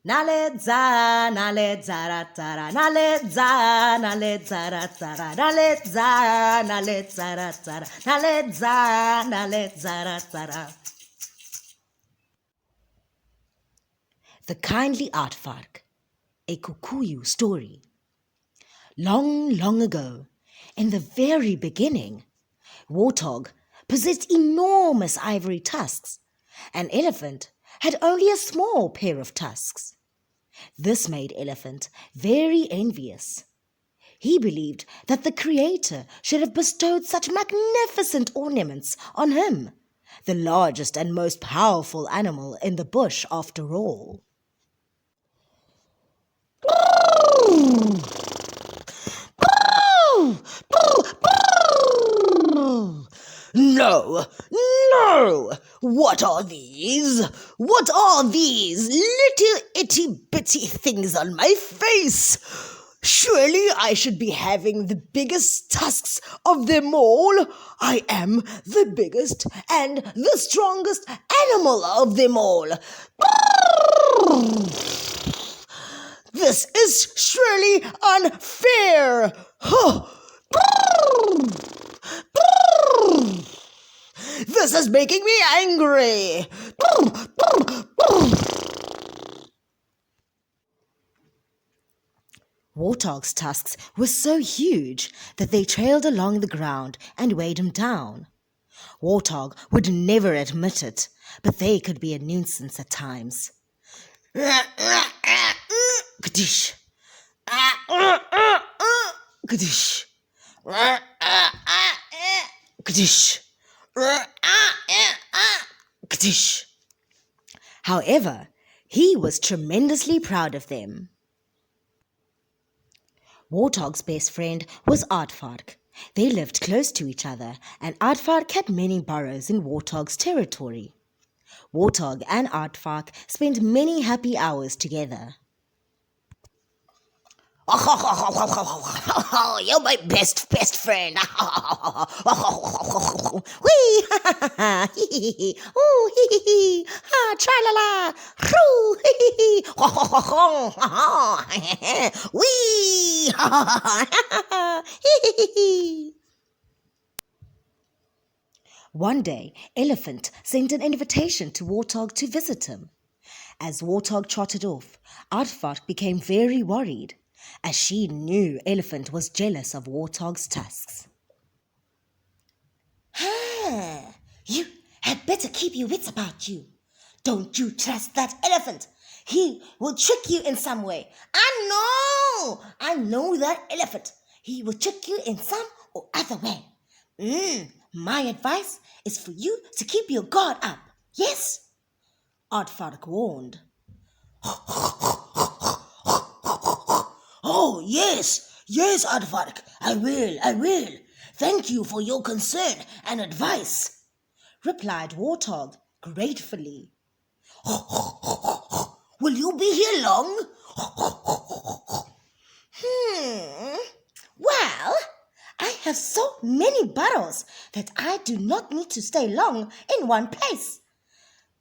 Naleddzz, naleddzz, rattara, naleddzz, naleddzz, rattara, naleddzz, naleddzz, rattara, naleddzz, naleddzz, rattara. The Kindly Aardvark, a Kikuyu story. Long, long ago, in the very beginning, Warthog possessed enormous ivory tusks. An elephant had only a small pair of tusks. This made Elephant very envious. He believed that the Creator should have bestowed such magnificent ornaments on him, the largest and most powerful animal in the bush after all. No, no! What are these? What are these little itty-bitty things on my face? Surely I should be having the biggest tusks of them all. I am the biggest and the strongest animal of them all. This is surely unfair. This is making me angry. Warthog's tusks were so huge that they trailed along the ground and weighed him down. Warthog would never admit it, but they could be a nuisance at times. Kadish. Kadish. Kadish. Kadish. However, he was tremendously proud of them. Warthog's best friend was Aardvark. They lived close to each other, and Aardvark had many burrows in Warthog's territory. Warthog and Aardvark spent many happy hours together. You're my best friend. Wee, ooh, tra-la-la, wee, One day, Elephant sent an invitation to Warthog to visit him. As Warthog trotted off, Aardvark became very worried, as she knew Elephant was jealous of Warthog's tusks. You had better keep your wits about you. Don't you trust that elephant. He will trick you in some way. I know that elephant. He will trick you in some or other way. My advice is for you to keep your guard up. Yes? Aardvark warned. Oh, yes, Aardvark, I will. Thank you for your concern and advice, replied Warthog gratefully. Will you be here long? Well, I have so many burrows that I do not need to stay long in one place.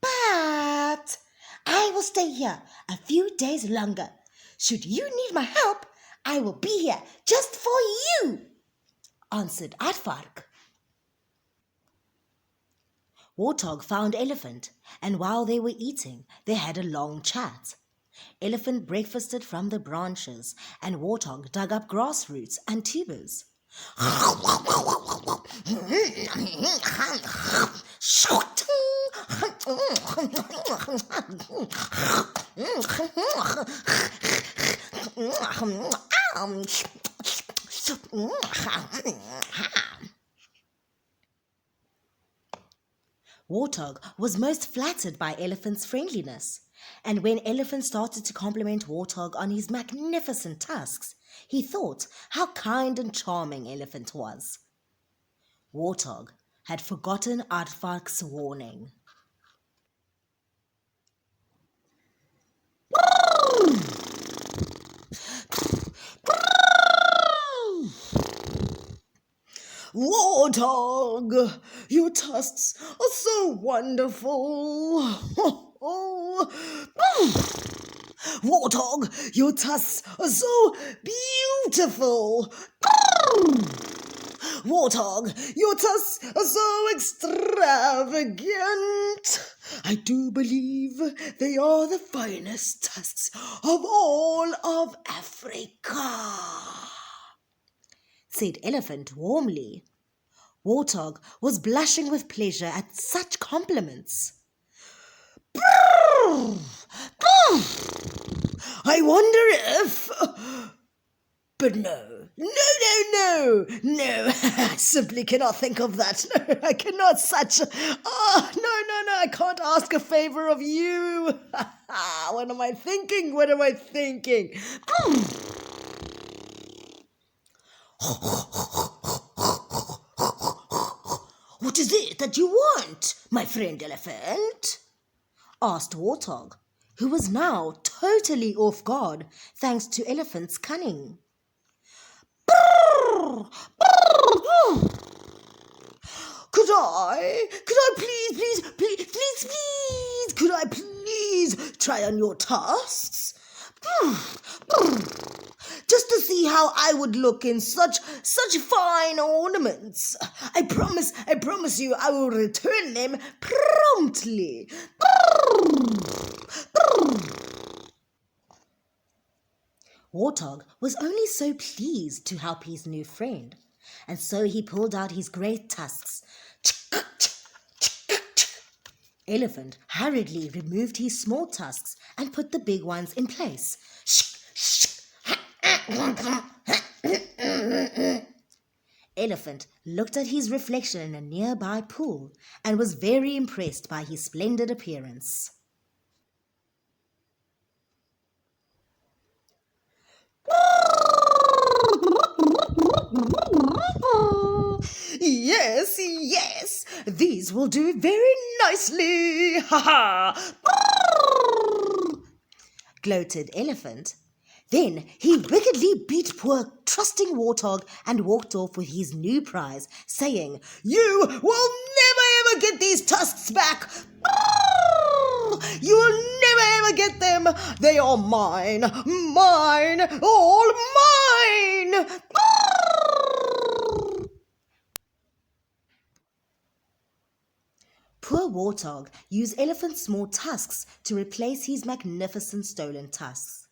But I will stay here a few days longer. Should you need my help, I will be here just for you, answered Aardvark. Warthog found Elephant, and while they were eating, they had a long chat. Elephant breakfasted from the branches, and Warthog dug up grass roots and tubers. Warthog was most flattered by Elephant's friendliness, and when Elephant started to compliment Warthog on his magnificent tusks, he thought how kind and charming Elephant was. Warthog had forgotten Aardvark's warning. Warthog, your tusks are so wonderful. Warthog, your tusks are so beautiful. Warthog, your tusks are so extravagant. I do believe they are the finest tusks of all of Africa, said Elephant warmly. Warthog was blushing with pleasure at such compliments. I wonder if... But no, I simply cannot think of that. No, I cannot such... Oh, no, I can't ask a favor of you. What am I thinking? What is it that you want, my friend Elephant? Asked Warthog, who was now totally off guard thanks to Elephant's cunning. Could I please try on your tusks? Just to see how I would look in such fine ornaments. I promise you I will return them promptly. Warthog was only so pleased to help his new friend, and so he pulled out his great tusks. Elephant hurriedly removed his small tusks and put the big ones in place. Elephant looked at his reflection in a nearby pool and was very impressed by his splendid appearance. Yes, these will do very nicely, gloated Elephant. Then he wickedly beat poor trusting Warthog and walked off with his new prize, saying, "You will never ever get these tusks back. You will never ever get them. They are mine, all mine." Poor Warthog used Elephant's small tusks to replace his magnificent stolen tusks.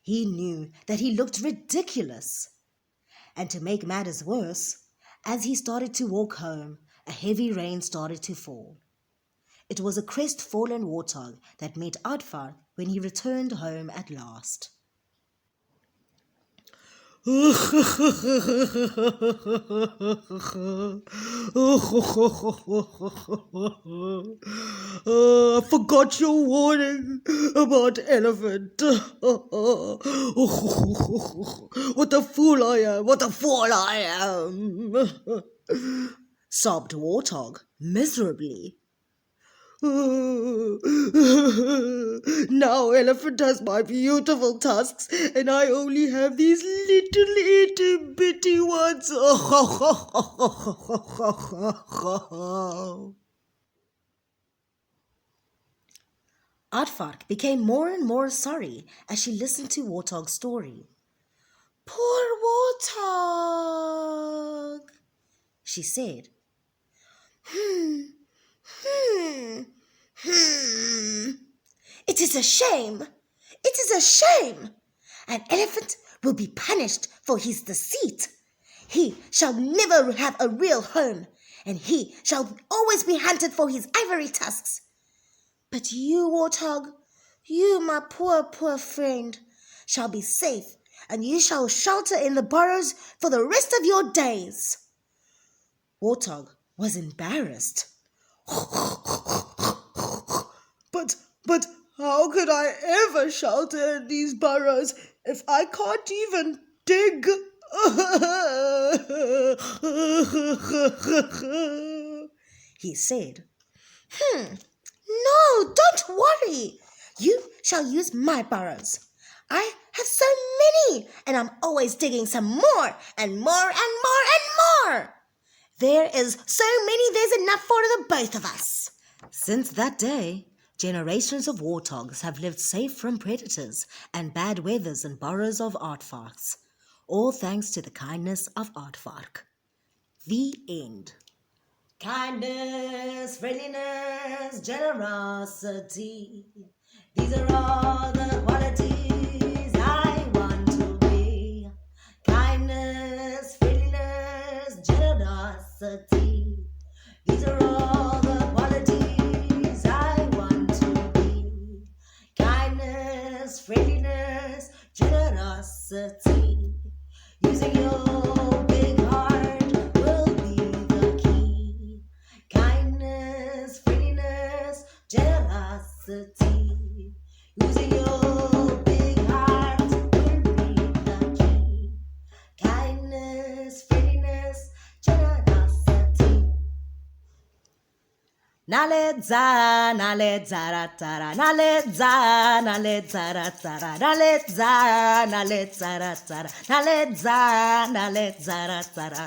He knew that he looked ridiculous. And to make matters worse, as he started to walk home, a heavy rain started to fall. It was a crestfallen Warthog that met Aardvark when he returned home at last. I forgot your warning about Elephant. What a fool I am, sobbed Warthog miserably. Now Elephant has my beautiful tusks and I only have these little itty bitty ones. Aardvark became more and more sorry as she listened to Warthog's story. Poor Warthog, she said. It is a shame. An elephant will be punished for his deceit. He shall never have a real home, and he shall always be hunted for his ivory tusks. But you, Warthog, you, my poor friend, shall be safe, and you shall shelter in the burrows for the rest of your days. Warthog was embarrassed. But how could I ever shelter in these burrows if I can't even dig? He said. No, don't worry. You shall use my burrows. I have so many, and I'm always digging some more and more. There is so many, there's enough for the both of us. Since that day, Generations of warthogs have lived safe from predators and bad weathers in burrows of aardvarks, all thanks to the kindness of Aardvark. The end. Kindness, friendliness, generosity. These are all the qualities I want to be. Kindness, friendliness, generosity. These are all the qualities I want to be. Kindness, friendliness, generosity. Using your big heart will be the key. Kindness, friendliness, generosity. Using your big heart will be the key. Kindness, friendliness, generosity. Naleddzz, naleddzz, ratara, naleddzz, naleddzz, ratara, naleddzz, naleddzz, ratara, naleddzz, naleddzz, ratara.